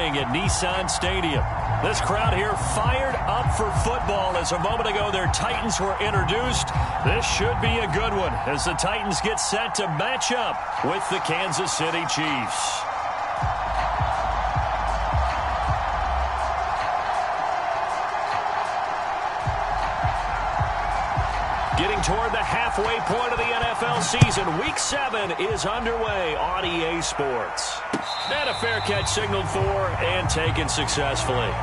morning at Nissan Stadium. This crowd here fired up for football as a moment ago their Titans were introduced. This should be a good one as the Titans get set to match up with the Kansas City Chiefs. Getting toward the halfway point of the NFL season, Week 7 is underway on EA Sports. And a fair catch signaled for and taken successfully.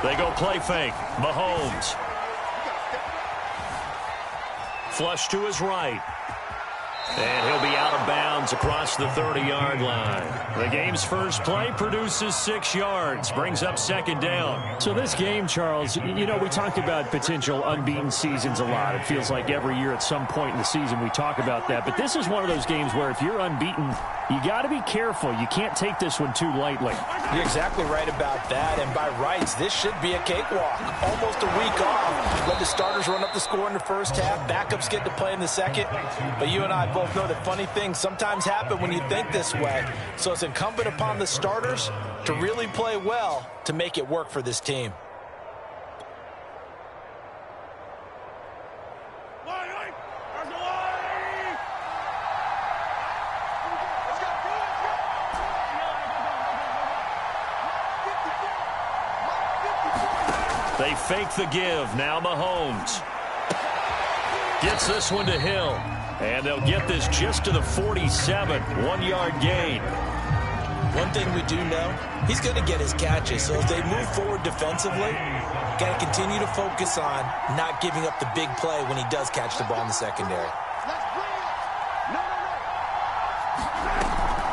They go play fake. Mahomes. Flush to his right. And he'll be out of bounds across the 30-yard line. The game's first play produces 6 yards, brings up second down. So this game, Charles, you know, we talked about potential unbeaten seasons a lot. It feels like every year at some point in the season we talk about that. But this is one of those games where if you're unbeaten, you got to be careful. You can't take this one too lightly. You're exactly right about that. And by rights, this should be a cakewalk. Almost a week off. Let the starters run up the score in the first half. Backups get to play in the second. But you and I both know that funny things sometimes happen when you think this way. So it's incumbent upon the starters to really play well to make it work for this team. They fake the give. Now Mahomes gets this one to Hill. And they'll get this just to the 47. 1-yard gain. One thing we do know, he's going to get his catches. So as they move forward defensively, got to continue to focus on not giving up the big play when he does catch the ball in the secondary.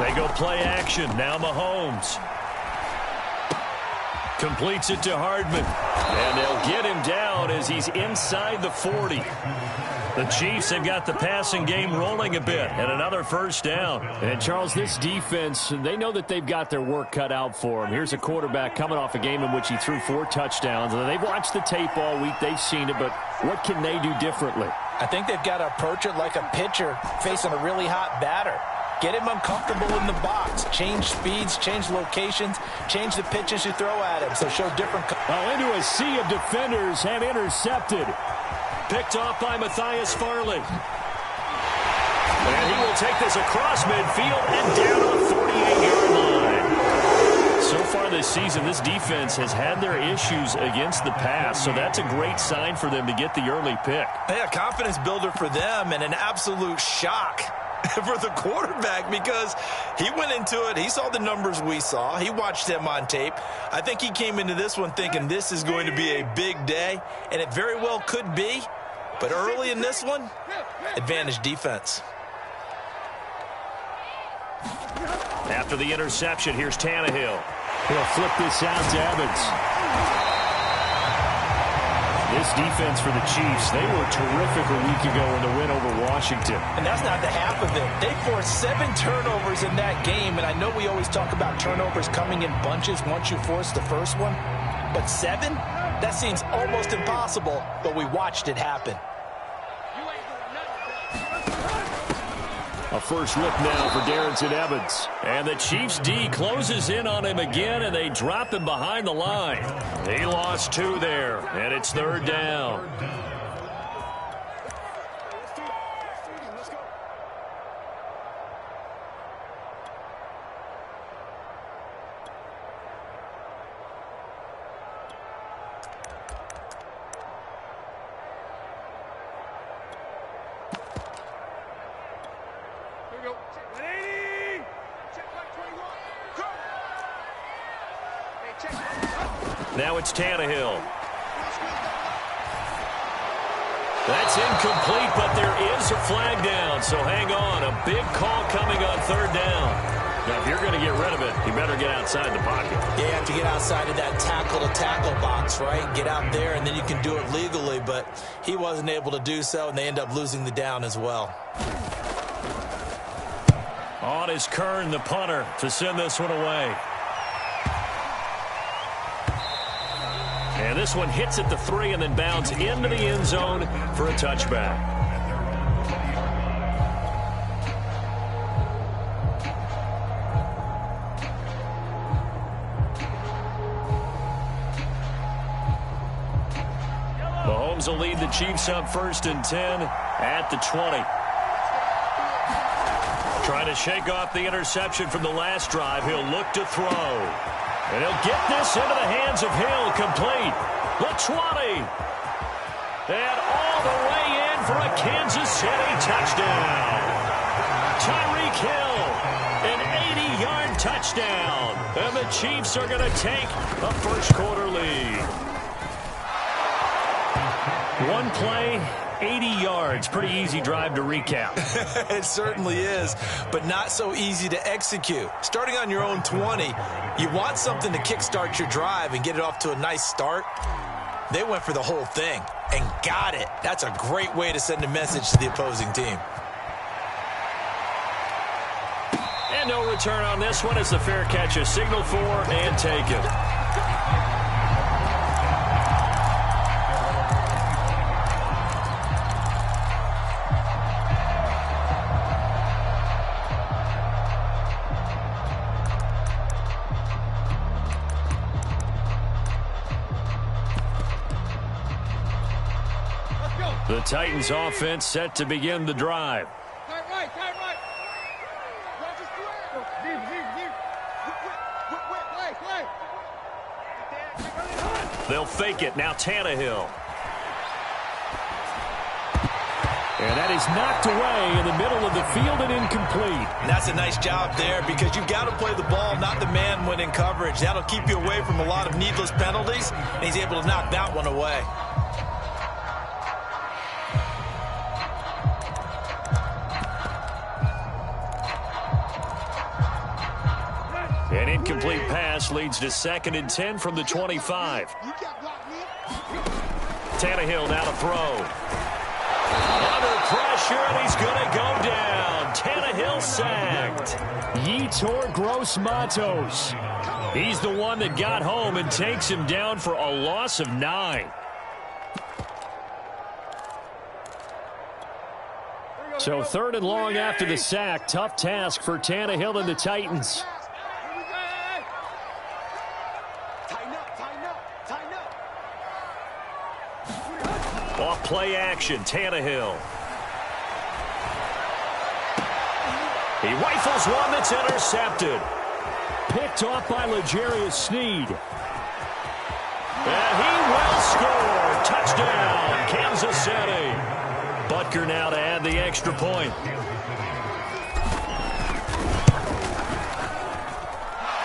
They go play action. Now Mahomes completes it to Hardman. And they'll get him down as he's inside the 40. The Chiefs have got the passing game rolling a bit and another first down. And, Charles, this defense, they know that they've got their work cut out for them. Here's a quarterback coming off a game in which he threw 4 touchdowns. They've watched the tape all week. They've seen it, but what can they do differently? I think they've got to approach it like a pitcher facing a really hot batter. Get him uncomfortable in the box. Change speeds, change locations, change the pitches you throw at him. So show different. Into a sea of defenders and intercepted. Picked off by Matthias Farley. And he will take this across midfield and down on the 48-yard line. So far this season, this defense has had their issues against the pass, so that's a great sign for them to get the early pick. Yeah, confidence builder for them and an absolute shock for the quarterback because he went into it. He saw the numbers we saw. He watched him on tape. I think he came into this one thinking this is going to be a big day, and it very well could be. But early in this one, advantage defense. After the interception, here's Tannehill. He'll flip this out to Evans. This defense for the Chiefs, they were terrific a week ago in the win over Washington. And that's not the half of it. They forced 7 turnovers in that game, and I know we always talk about turnovers coming in bunches once you force the first one. But 7? That seems almost impossible, but we watched it happen. A first look now for Darrynton Evans. And the Chiefs D closes in on him again, and they drop him behind the line. He lost 2 there, and it's third down. Now it's Tannehill. That's incomplete, but there is a flag down, so hang on. A big call coming on third down. Now, if you're going to get rid of it, you better get outside the pocket. Yeah, you have to get outside of that tackle-to-tackle box, right? Get out there, and then you can do it legally, but he wasn't able to do so, and they end up losing the down as well. On is Kern, the punter, to send this one away. And this one hits at the 3 and then bounds into the end zone for a touchback. Mahomes will lead the Chiefs up 1st and 10 at the 20. Trying to shake off the interception from the last drive. He'll look to throw. And he'll get this into the hands of Hill, complete. The 20. And all the way in for a Kansas City touchdown. Tyreek Hill, an 80-yard touchdown. And the Chiefs are going to take a first-quarter lead. One play, 80 yards. Pretty easy drive to recap. It certainly is, but not so easy to execute. Starting on your own 20, you want something to kickstart your drive and get it off to a nice start. They went for the whole thing and got it. That's a great way to send a message to the opposing team. And no return on this one as the fair catch is signaled for and taken. The Titans offense set to begin the drive. Tight right. They'll fake it. Now Tannehill. And that is knocked away in the middle of the field and incomplete. And that's a nice job there because you've got to play the ball, not the man when in coverage. That'll keep you away from a lot of needless penalties, and he's able to knock that one away. An incomplete pass leads to 2nd and 10 from the 25. Tannehill now to throw. Under pressure, and he's going to go down. Tannehill sacked. Yetur Gross-Matos. He's the one that got home and takes him down for a loss of 9. So 3rd and long after the sack. Tough task for Tannehill and the Titans. Off play action, Tannehill. He rifles one that's intercepted. Picked off by L'Jarius Sneed. And he will score. Touchdown, Kansas City. Butker now to add the extra point.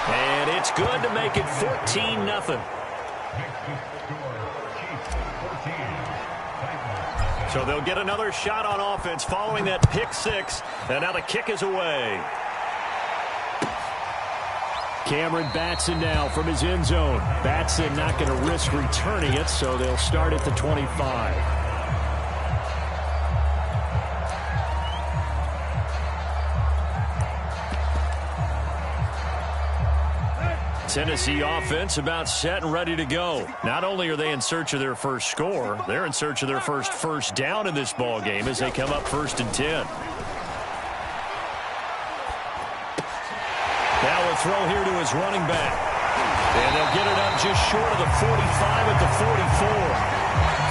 And it's good to make it 14-0. So they'll get another shot on offense following that pick 6. And now the kick is away. Cameron Batson now from his end zone. Batson not going to risk returning it, so they'll start at the 25. Tennessee offense about set and ready to go. Not only are they in search of their first score, they're in search of their first down in this ball game as they come up 1st and 10. Now a throw here to his running back. And they'll get it up just short of the 45 at the 44.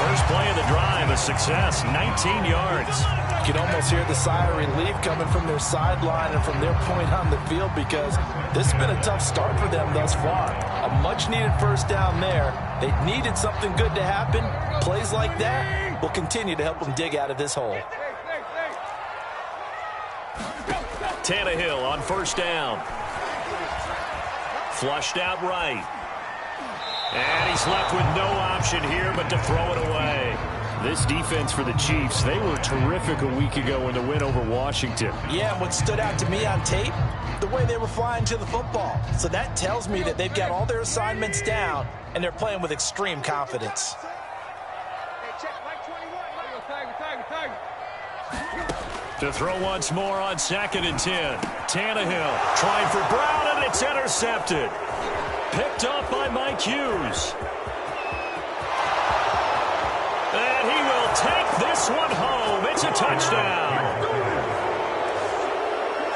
First play of the drive, a success, 19 yards. You can almost hear the sigh of relief coming from their sideline and from their point on the field because this has been a tough start for them thus far. A much-needed first down there. They needed something good to happen. Plays like that will continue to help them dig out of this hole. Tannehill on first down. Flushed out right. And he's left with no option here but to throw it away. This defense for the Chiefs, they were terrific a week ago in the win over Washington. Yeah, and what stood out to me on tape, the way they were flying to the football. So that tells me that they've got all their assignments down, and they're playing with extreme confidence. To throw once more on 2nd and 10. Tannehill trying for Brown, and it's intercepted. Picked up by Mike Hughes. And he will take this one home. It's a touchdown.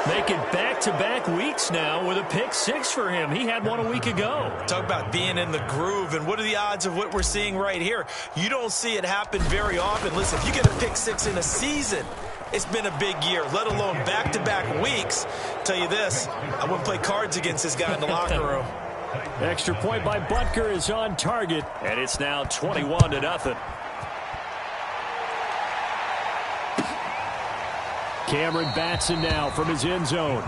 Making back-to-back weeks now with a pick 6 for him. He had one a week ago. Talk about being in the groove, and what are the odds of what we're seeing right here? You don't see it happen very often. Listen, if you get a pick 6 in a season, it's been a big year, let alone back-to-back weeks. Tell you this, I wouldn't play cards against this guy in the locker room. Extra point by Butker is on target. And it's now 21-0. Cameron Batson now from his end zone.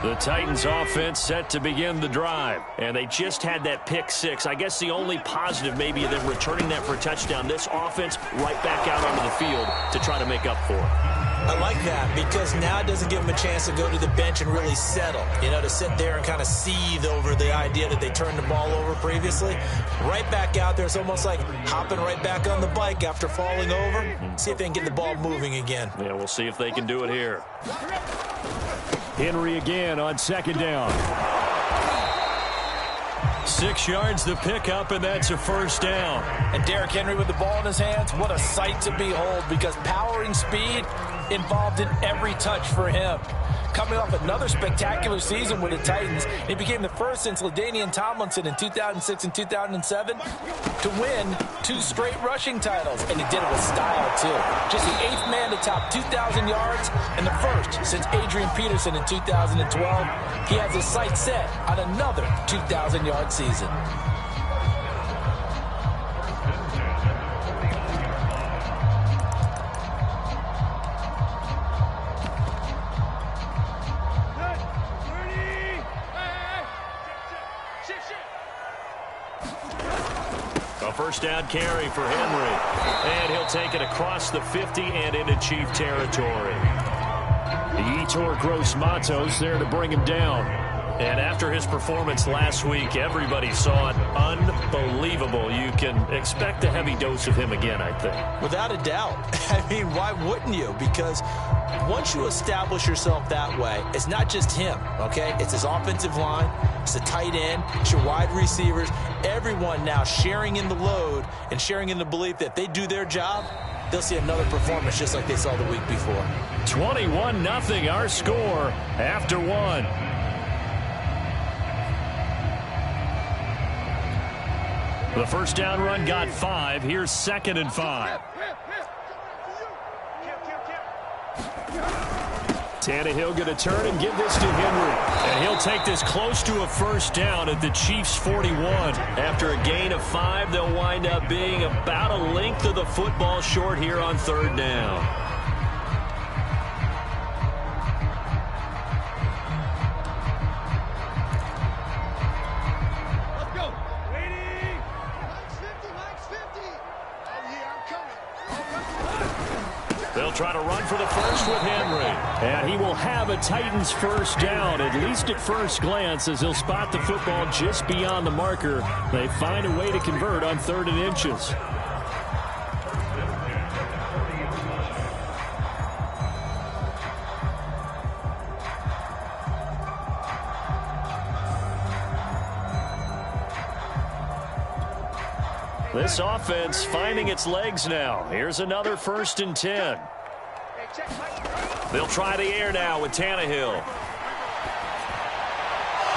The Titans offense set to begin the drive. And they just had that pick 6. I guess the only positive maybe of them returning that for a touchdown. This offense right back out onto the field to try to make up for it. I like that because now it doesn't give them a chance to go to the bench and really settle. You know, to sit there and kind of seethe over the idea that they turned the ball over previously. Right back out there. It's almost like hopping right back on the bike after falling over. See if they can get the ball moving again. Yeah, we'll see if they can do it here. Henry again on 2nd down. 6 yards the pickup, and that's a first down. And Derrick Henry with the ball in his hands, what a sight to behold, because power and speed involved in every touch for him. Coming off another spectacular season with the Titans, he became the first since LaDainian Tomlinson in 2006 and 2007 to win 2 straight rushing titles, and he did it with style too. Just the 8th man to top 2,000 yards and the first since Adrian Peterson in 2012. He has his sights set on another 2,000-yard season. First down carry for Henry. And he'll take it across the 50 and into Chief territory. Yetur Gross-Matos there to bring him down. And after his performance last week, everybody saw it. Unbelievable. You can expect a heavy dose of him again, I think. Without a doubt. I mean, why wouldn't you? Because once you establish yourself that way, it's not just him, okay? It's his offensive line, it's the tight end, it's your wide receivers, everyone now sharing in the load and sharing in the belief that if they do their job, they'll see another performance just like they saw the week before. 21-0 our score after 1. The first down run got 5. Here's 2nd and 5. Tannehill going to turn and give this to Henry. And he'll take this close to a first down at the Chiefs' 41. After a gain of 5, they'll wind up being about a length of the football short here on 3rd down. They'll try to run for the first with Henry. And he will have a Titans first down, at least at first glance, as he'll spot the football just beyond the marker. They find a way to convert on 3rd and inches. This offense finding its legs now. Here's another 1st and 10. They'll try the air now with Tannehill.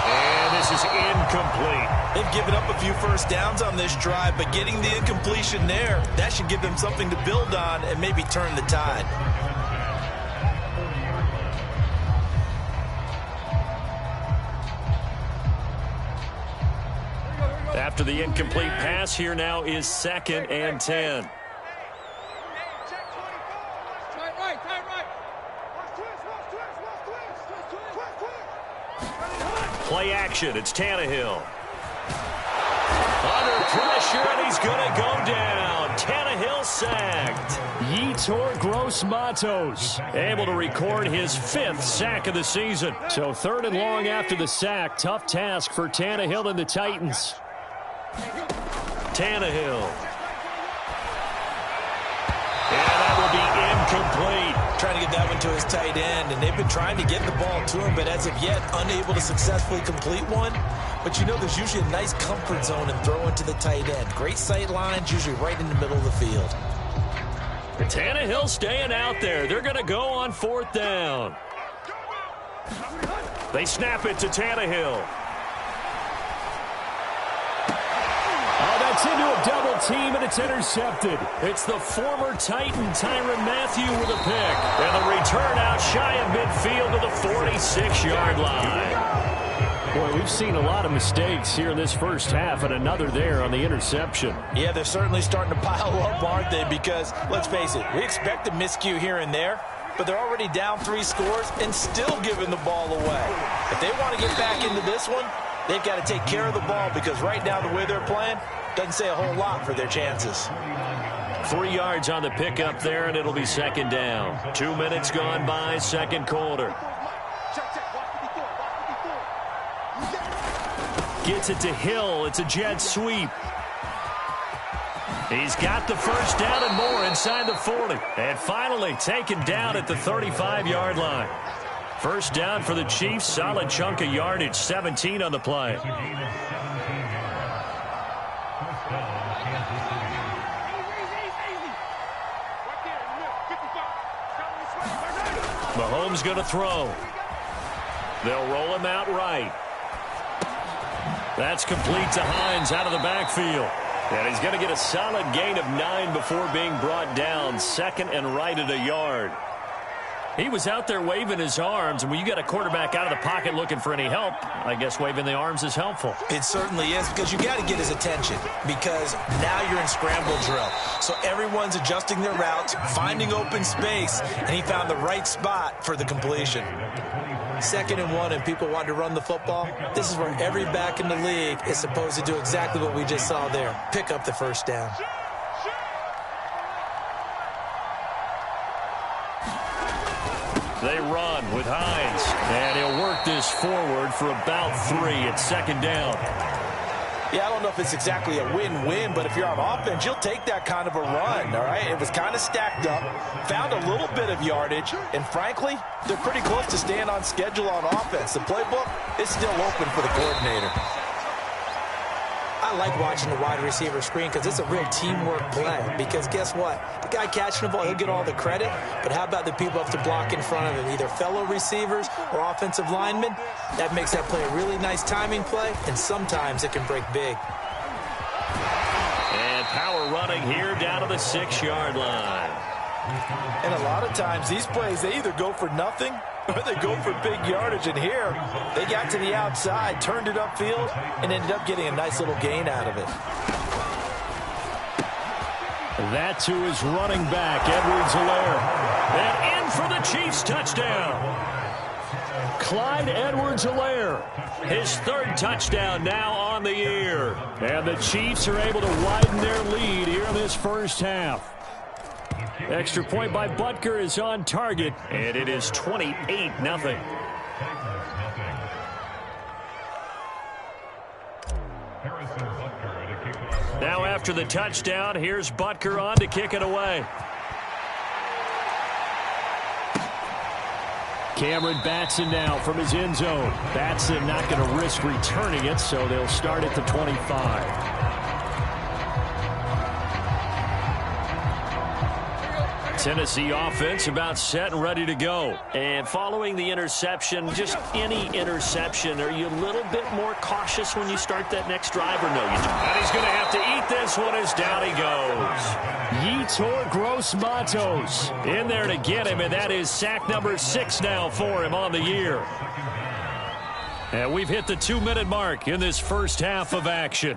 And this is incomplete. They've given up a few first downs on this drive, but getting the incompletion there, that should give them something to build on and maybe turn the tide. After the incomplete pass, here now is 2nd and 10. play action. It's Tannehill. Under pressure, and he's going to go down. Tannehill sacked. Yetur Gross-Matos able to record his 5th sack of the season. So 3rd and long after the sack. Tough task for Tannehill and the Titans. Tannehill. And that will be incomplete. Trying to get that one to his tight end, and they've been trying to get the ball to him, but as of yet, unable to successfully complete one. But you know there's usually a nice comfort zone in throwing to the tight end. Great sight lines, usually right in the middle of the field. Tannehill staying out there. They're going to go on 4th down. They snap it to Tannehill. Oh, that's into a double team, and it's intercepted. It's the former Titan Tyrann Mathieu with a pick. And the return out shy of midfield to the 46-yard line. Boy, we've seen a lot of mistakes here in this first half, and another there on the interception. Yeah, they're certainly starting to pile up, aren't they? Because, let's face it, we expect a miscue here and there, but they're already down 3 scores and still giving the ball away. If they want to get back into this one, they've got to take care of the ball, because right now the way they're playing doesn't say a whole lot for their chances. 3 yards on the pickup there, and it'll be 2nd down. 2 minutes gone by, 2nd quarter. Gets it to Hill. It's a jet sweep. He's got the first down and more inside the 40. And finally taken down at the 35-yard line. First down for the Chiefs. Solid chunk of yardage. 17 on the play. Mahomes going to throw. They'll roll him out right. That's complete to Hines out of the backfield. And he's going to get a solid gain of 9 before being brought down. 2nd and right at a yard. He was out there waving his arms, and when you got a quarterback out of the pocket looking for any help, I guess waving the arms is helpful. It certainly is, because you got to get his attention, because now you're in scramble drill. So everyone's adjusting their routes, finding open space, and he found the right spot for the completion. 2nd and 1, and people want to run the football. This is where every back in the league is supposed to do exactly what we just saw there. Pick up the first down. They run with Hines, and he'll work this forward for about 3 at 2nd down. Yeah, I don't know if it's exactly a win-win, but if you're on offense, you'll take that kind of a run, all right? It was kind of stacked up, found a little bit of yardage, and frankly, they're pretty close to staying on schedule on offense. The playbook is still open for the coordinator. I like watching the wide receiver screen because it's a real teamwork play. Because guess what? The guy catching the ball, he'll get all the credit. But how about the people who have to block in front of him, either fellow receivers or offensive linemen? That makes that play a really nice timing play, and sometimes it can break big. And power running here down to the 6-yard line. And a lot of times these plays, they either go for nothing or they go for big yardage. And here, they got to the outside, turned it upfield, and ended up getting a nice little gain out of it. That to his running back, Edwards-Helaire. And in for the Chiefs touchdown. Clyde Edwards-Helaire. His 3rd touchdown now on the year. And the Chiefs are able to widen their lead here in this first half. Extra point by Butker is on target. And it is 28-0. Now after the touchdown, here's Butker on to kick it away. Cameron Batson now from his end zone. Batson not going to risk returning it, so they'll start at the 25. Tennessee offense about set and ready to go. And following the interception, just any interception, are you a little bit more cautious when you start that next drive or no? And he's going to have to eat this one as down he goes. Yetur Gross-Matos in there to get him, and that is sack number 6 now for him on the year. And we've hit the 2-minute mark in this first half of action.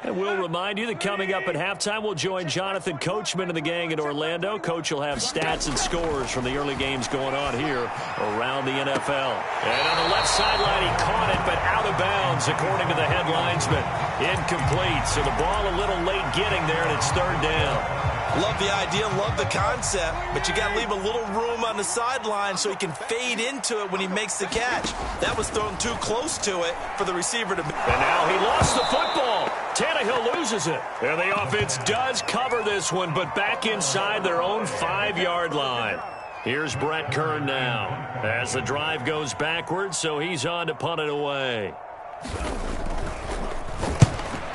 And we'll remind you that coming up at halftime, we'll join Jonathan Coachman and the gang in Orlando. Coach will have stats and scores from the early games going on here around the NFL. And on the left sideline, he caught it, but out of bounds, according to the head linesman. Incomplete, so the ball a little late getting there, and it's third down. Love the idea, love the concept, but you got to leave a little room on the sideline so he can fade into it when he makes the catch. That was thrown too close to it for the receiver to... And now he lost the football. Tannehill loses it. And the offense does cover this one, but back inside their own 5-yard line. Here's Brett Kern now as the drive goes backwards, so he's on to punt it away.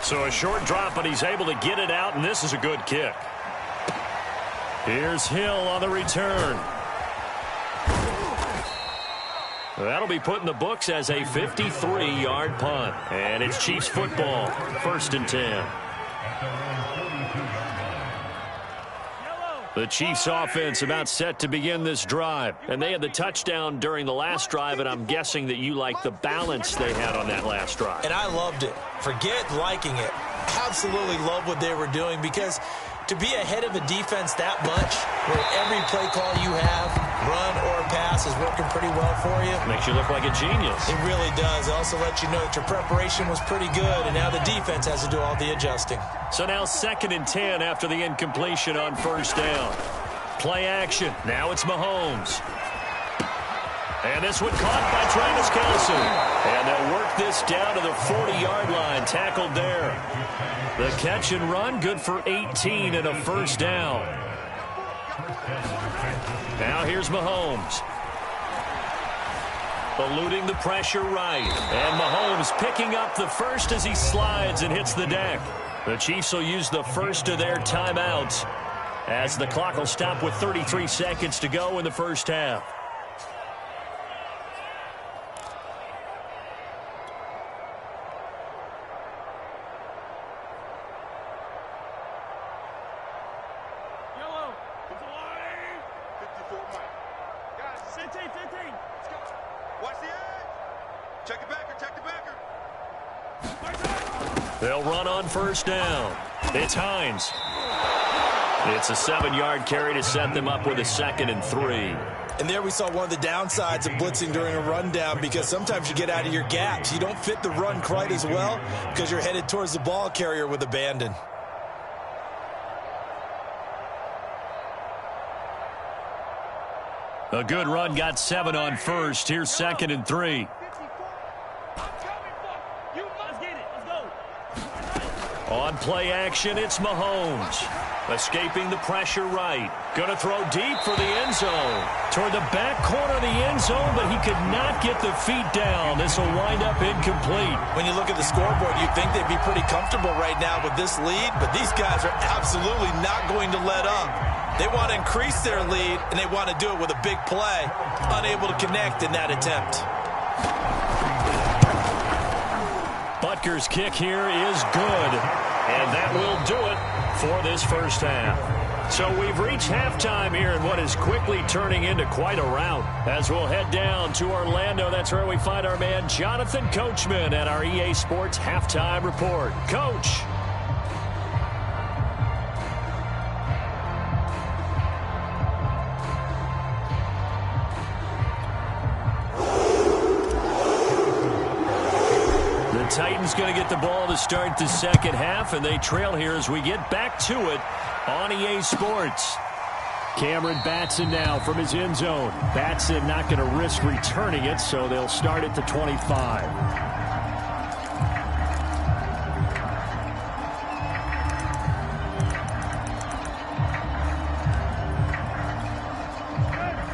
So a short drop, but he's able to get it out, and this is a good kick. Here's Hill on the return. That'll be put in the books as a 53-yard punt. And it's Chiefs football, 1st and 10. The Chiefs offense about set to begin this drive. And they had the touchdown during the last drive, and I'm guessing that you like the balance they had on that last drive. And I loved it. Forget liking it. Absolutely love what they were doing, because to be ahead of a defense that much, where every play call you have, run or pass, is working pretty well for you. Makes you look like a genius. It really does. It also lets you know that your preparation was pretty good, and now the defense has to do all the adjusting. So now 2nd and 10 after the incompletion on 1st down. Play action. Now it's Mahomes. And this one caught by Travis Kelce. And they'll work this down to the 40-yard line. Tackled there. The catch and run, good for 18 and a 1st down. Now here's Mahomes. Eluding the pressure right. And Mahomes picking up the first as he slides and hits the deck. The Chiefs will use the first of their timeouts as the clock will stop with 33 seconds to go in the first half. They'll run on 1st down. It's Hines. It's a 7-yard carry to set them up with a 2nd and 3. And there we saw one of the downsides of blitzing during a rundown, because sometimes you get out of your gaps. You don't fit the run quite as well because you're headed towards the ball carrier with abandon. A good run, got 7 on 1st. Here's 2nd and 3. On play action, it's Mahomes. Escaping the pressure right. Going to throw deep for the end zone. Toward the back corner of the end zone, but he could not get the feet down. This will wind up incomplete. When you look at the scoreboard, you'd think they'd be pretty comfortable right now with this lead, but these guys are absolutely not going to let up. They want to increase their lead, and they want to do it with a big play. Unable to connect in that attempt. Butker's kick here is good, and that will do it for this first half. So we've reached halftime here in what is quickly turning into quite a rout. As we'll head down to Orlando, that's where we find our man Jonathan Coachman at our EA Sports Halftime Report. Coach. Titans going to get the ball to start the second half, and they trail here as we get back to it on EA Sports. Cameron Batson now from his end zone. Batson not going to risk returning it, so they'll start at the 25.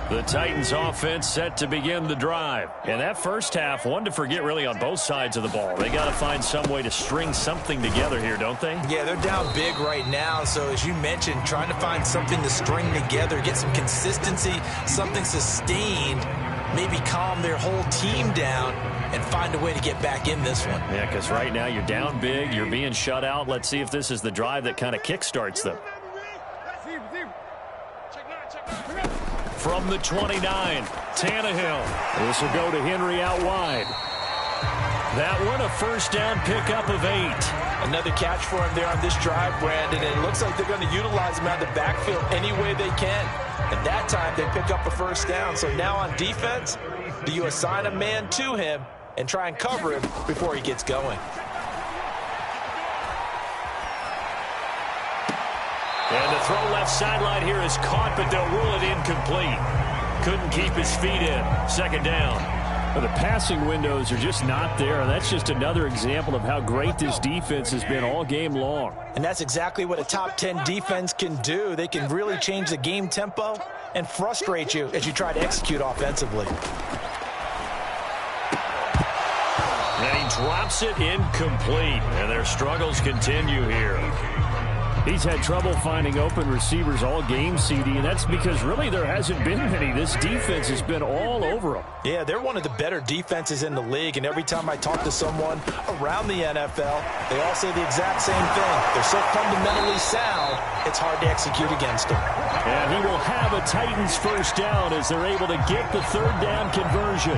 The Titans offense set to begin the drive. And that first half, one to forget really on both sides of the ball. They got to find some way to string something together here, don't they? Yeah, they're down big right now. So as you mentioned, trying to find something to string together, get some consistency, something sustained, maybe calm their whole team down and find a way to get back in this one. Yeah, because right now you're down big, you're being shut out. Let's see if this is the drive that kind of kickstarts them. From the 29, Tannehill. This will go to Henry out wide. That one, a first down pickup of 8. Another catch for him there on this drive, Brandon. And it looks like they're going to utilize him out of the backfield any way they can. And that time, they pick up a first down. So now on defense, do you assign a man to him and try and cover him before he gets going? And the throw left sideline here is caught, but they'll rule it incomplete. Couldn't keep his feet in. Second down. Well, the passing windows are just not there. That's just another example of how great this defense has been all game long. And that's exactly what a top 10 defense can do. They can really change the game tempo and frustrate you as you try to execute offensively. And he drops it incomplete. And their struggles continue here. He's had trouble finding open receivers all game, CD, and that's because really there hasn't been many. This defense has been all over them. Yeah, they're one of the better defenses in the league, and every time I talk to someone around the NFL, they all say the exact same thing. They're so fundamentally sound, it's hard to execute against them. And he will have a Titans first down as they're able to get the third down conversion.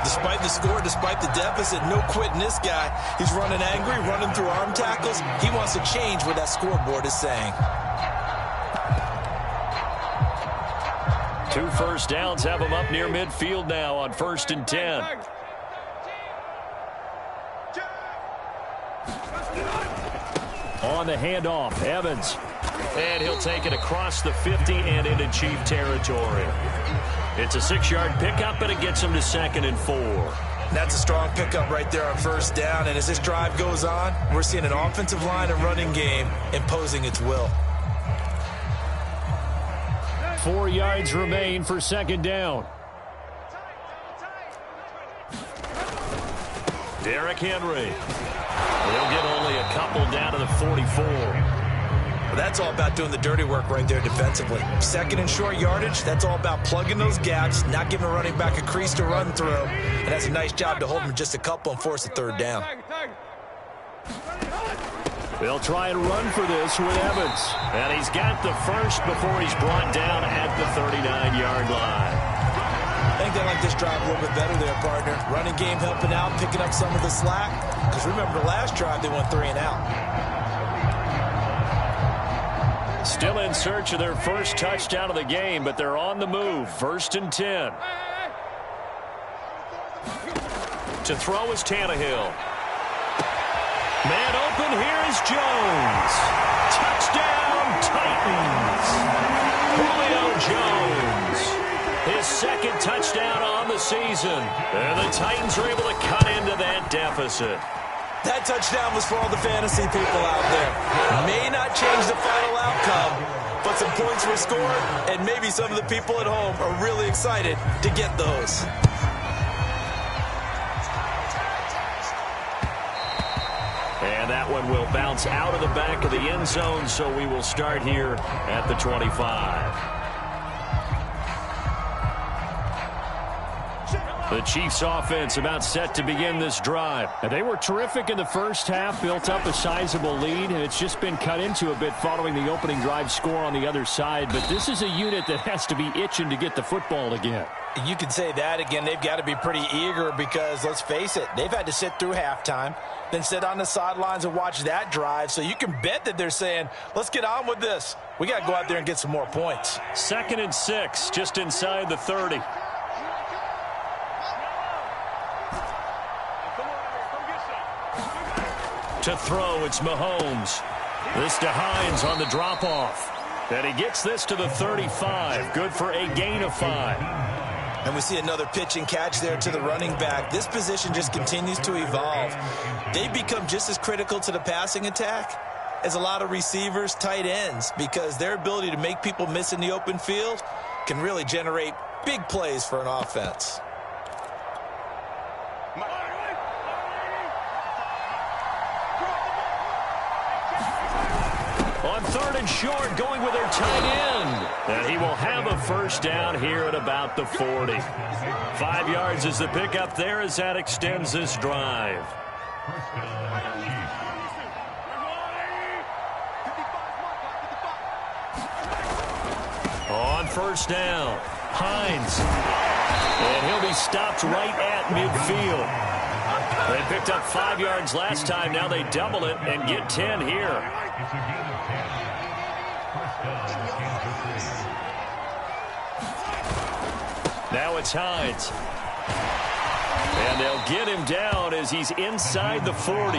Despite the score, despite the deficit, no quitting this guy. He's running angry, running through arm tackles. He wants to change what that scoreboard is saying. 2 first downs have him up near midfield now on 1st and 10. On the handoff, Evans. And he'll take it across the 50 and into Chief territory. It's a 6-yard pickup, and it gets him to 2nd and 4. That's a strong pickup right there on first down. And as this drive goes on, we're seeing an offensive line and running game imposing its will. 4 yards remain for 2nd down. Derrick Henry. He'll get only a couple down to the 44. Well, that's all about doing the dirty work right there defensively. 2nd and short yardage, that's all about plugging those gaps, not giving a running back a crease to run through. And that's a nice job to hold him just a couple and force a 3rd down. They'll try and run for this with Evans. And he's got the first before he's brought down at the 39-yard line. I think they like this drive a little bit better there, partner. Running game helping out, picking up some of the slack. Because remember the last drive, they went 3 and out. Still in search of their first touchdown of the game, but they're on the move. 1st and 10. To throw is Tannehill. Man open, here is Jones. Touchdown, Titans. Julio Jones. His 2nd touchdown on the season. And the Titans are able to cut into that deficit. That touchdown was for all the fantasy people out there. May not change the final outcome, but some points were scored, and maybe some of the people at home are really excited to get those. And that one will bounce out of the back of the end zone, so we will start here at the 25. The Chiefs offense about set to begin this drive. And they were terrific in the first half, built up a sizable lead, and it's just been cut into a bit following the opening drive score on the other side. But this is a unit that has to be itching to get the football again. You can say that again. They've got to be pretty eager because, let's face it, they've had to sit through halftime, then sit on the sidelines and watch that drive. So you can bet that they're saying, let's get on with this. We got to go out there and get some more points. 2nd and 6, just inside the 30. To throw, it's Mahomes. This to Hines on the drop-off. And he gets this to the 35. Good for a gain of 5. And we see another pitch and catch there to the running back. This position just continues to evolve. They become just as critical to the passing attack as a lot of receivers, tight ends, because their ability to make people miss in the open field can really generate big plays for an offense. On 3rd and short, going with their tight end. And he will have a first down here at about the 40. 5 yards is the pickup there as that extends this drive. On 1st down, Hines. And he'll be stopped right at midfield. They picked up 5 yards last time. Now they double it and get 10 here. Now it's Hines. And they'll get him down as he's inside the 40.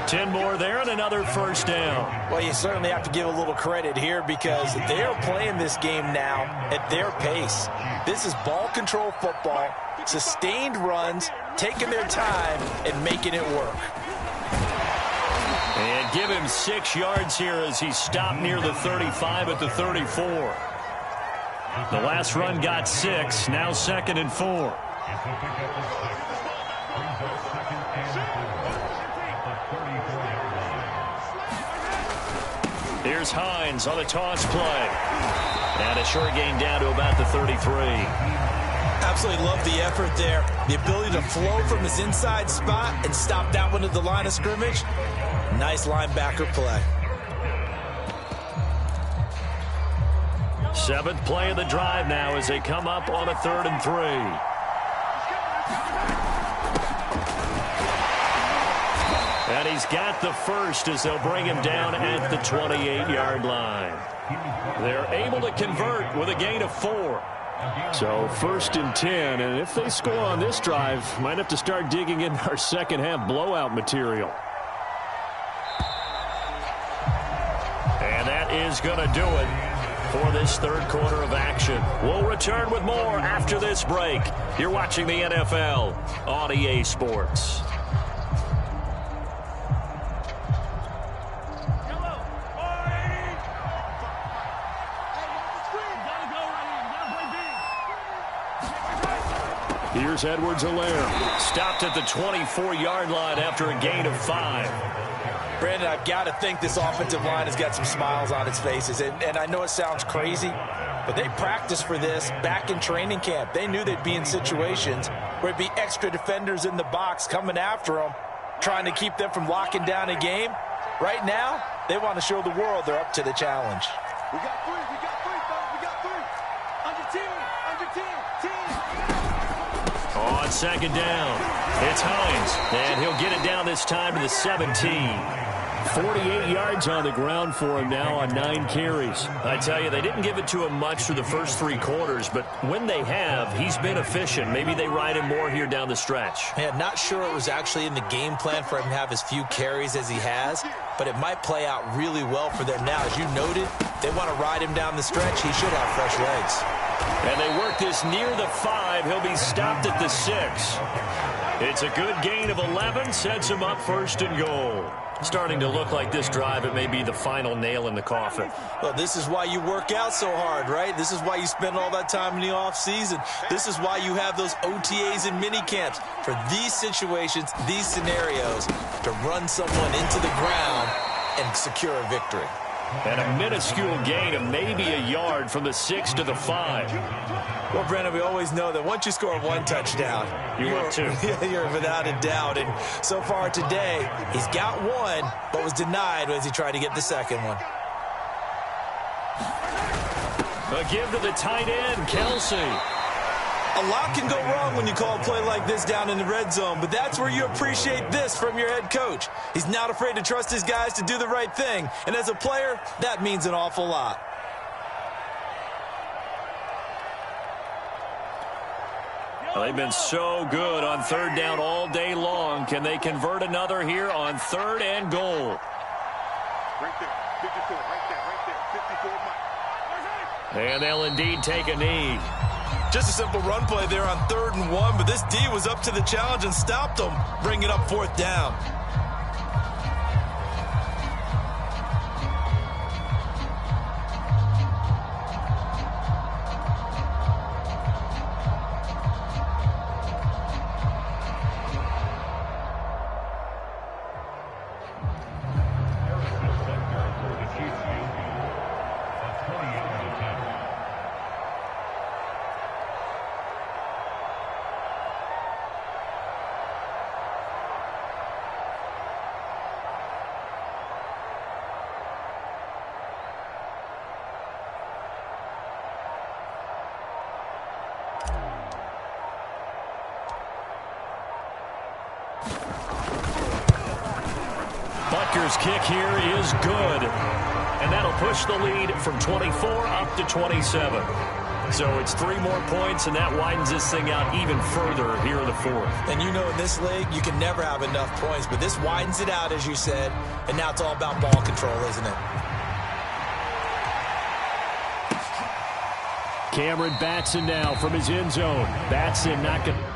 10 more there and another first down. Well, you certainly have to give a little credit here because they're playing this game now at their pace. This is ball control football, sustained runs, taking their time and making it work. And give him 6 yards here as he stopped near the 35 at the 34. The last run got 6, now 2nd and 4. Here's Hines on a toss play. And a short gain down to about the 33. Absolutely love the effort there. The ability to flow from his inside spot and stop that one at the line of scrimmage. Nice linebacker play. 7th play of the drive now as they come up on a 3rd and 3. And he's got the first as they'll bring him down at the 28-yard line. They're able to convert with a gain of 4. So 1st and 10, and if they score on this drive, might have to start digging in our second half blowout material. And that is going to do it for this 3rd quarter of action. We'll return with more after this break. You're watching the NFL on EA Sports. Here's Edwards-Helaire. Stopped at the 24-yard line after a gain of 5. Brandon, I've got to think this offensive line has got some smiles on its faces. And I know it sounds crazy, but they practiced for this back in training camp. They knew they'd be in situations where it'd be extra defenders in the box coming after them, trying to keep them from locking down a game. Right now, they want to show the world they're up to the challenge. We got 3, fellas. We got 3. Under 10, team. On 2nd down, it's Hines, and he'll get it down this time to the 17. 48 yards on the ground for him now on 9 carries. I tell you, they didn't give it to him much through the first 3 quarters, but when they have, he's been efficient. Maybe they ride him more here down the stretch. Yeah, not sure it was actually in the game plan for him to have as few carries as he has, but it might play out really well for them now. As you noted, they want to ride him down the stretch. He should have fresh legs. And they work this near the 5. He'll be stopped at the 6. It's a good gain of 11, sets him up 1st and goal. Starting to look like this drive, it may be the final nail in the coffin. Well, this is why you work out so hard, right? This is why you spend all that time in the offseason. This is why you have those OTAs and mini camps for these situations, these scenarios, to run someone into the ground and secure a victory. And a minuscule gain of maybe a yard from the 6 to the 5. Well, Brandon, we always know that once you score 1 touchdown, you're 2. You're without a doubt. And so far today, he's got 1, but was denied as he tried to get the 2nd one. A give to the tight end, Kelsey. A lot can go wrong when you call a play like this down in the red zone, but that's where you appreciate this from your head coach. He's not afraid to trust his guys to do the right thing, and as a player, that means an awful lot. Well, they've been so good on 3rd down all day long. Can they convert another here on 3rd and goal? Right there. 54, right there. 54. And they'll indeed take a knee. Just a simple run play there on 3rd and 1, but this D was up to the challenge and stopped them, bringing up 4th down. Panthers kick here is good. And that'll push the lead from 24 up to 27. So it's 3 more points, and that widens this thing out even further here in the fourth. And you know in this league, you can never have enough points, but this widens it out, as you said, and now it's all about ball control, isn't it? Cameron Batson now from his end zone. Batson not going to...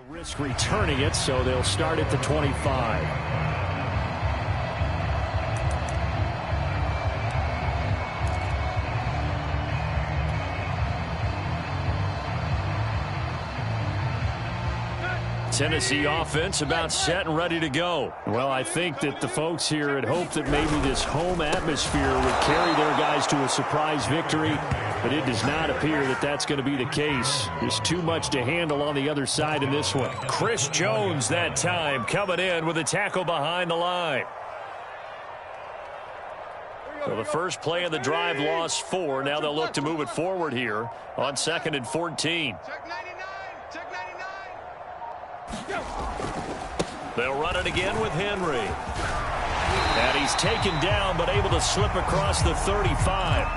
risk returning it, so they'll start at the 25. Tennessee offense about set and ready to go. Well, I think that the folks here had hoped that maybe this home atmosphere would carry their guys to a surprise victory, but it does not appear that that's going to be the case. There's too much to handle on the other side in this one. Chris Jones that time coming in with a tackle behind the line. So the first play of the drive lost 4. Now they'll look to move it forward here on 2nd and 14. Check 99. Check 99. They'll run it again with Henry. And he's taken down but able to slip across the 35.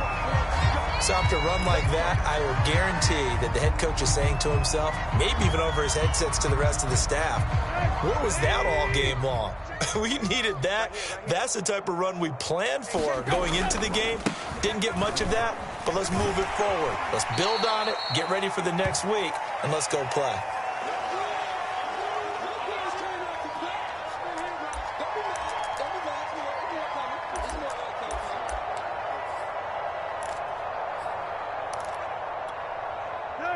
So after a run like that, I will guarantee that the head coach is saying to himself, maybe even over his headsets to the rest of the staff, where was that all game long? We needed that. That's the type of run we planned for going into the game. Didn't get much of that, but let's move it forward. Let's build on it, get ready for the next week, and let's go play.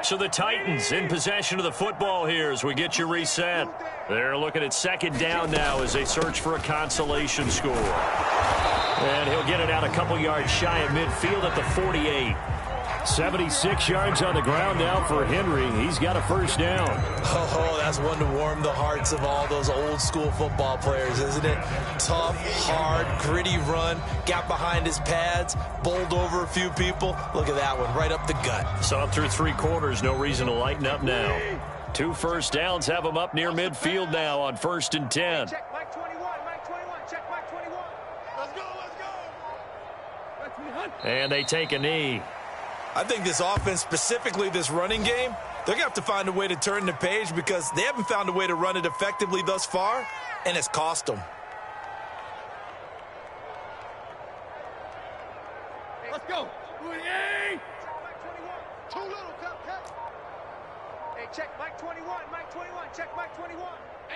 So the Titans in possession of the football here as we get you reset. They're looking at 2nd down now as they search for a consolation score. And he'll get it out a couple yards shy of midfield at the 48. 76 yards on the ground now for Henry. He's got a first down. Oh, that's one to warm the hearts of all those old school football players, isn't it? Tough, hard, gritty run, got behind his pads, bowled over a few people. Look at that one, right up the gut. So up through 3 quarters, no reason to lighten up now. 2 first downs have him up near midfield now on 1st and 10. Check Mike 21. Mike 21. Check Mike 21. Let's go. Let's go. And they take a knee. I think this offense, specifically this running game, they're going to have to find a way to turn the page because they haven't found a way to run it effectively thus far, and it's cost them. Let's go. Check Mike 21. Too little, cut. Hey, check Mike 21. Mike 21. Check Mike 21.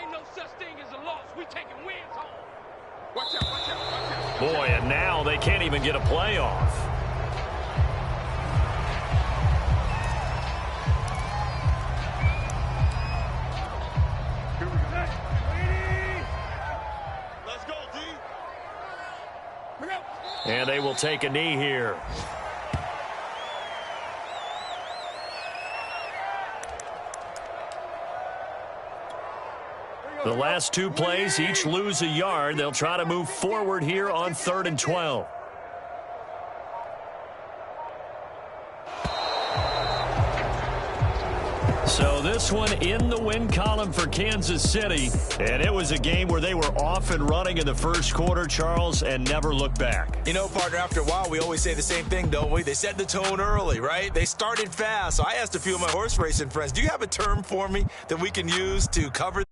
Ain't no such thing as a loss. We taking wins home. Watch out. Boy, and now they can't even get a play off. And they will take a knee here. The last 2 plays, each lose a yard. They'll try to move forward here on 3rd and 12. So this one in the win column for Kansas City. And it was a game where they were off and running in the first quarter, Charles, and never looked back. You know, partner, after a while, we always say the same thing, don't we? They set the tone early, right? They started fast. So I asked a few of my horse racing friends, do you have a term for me that we can use to cover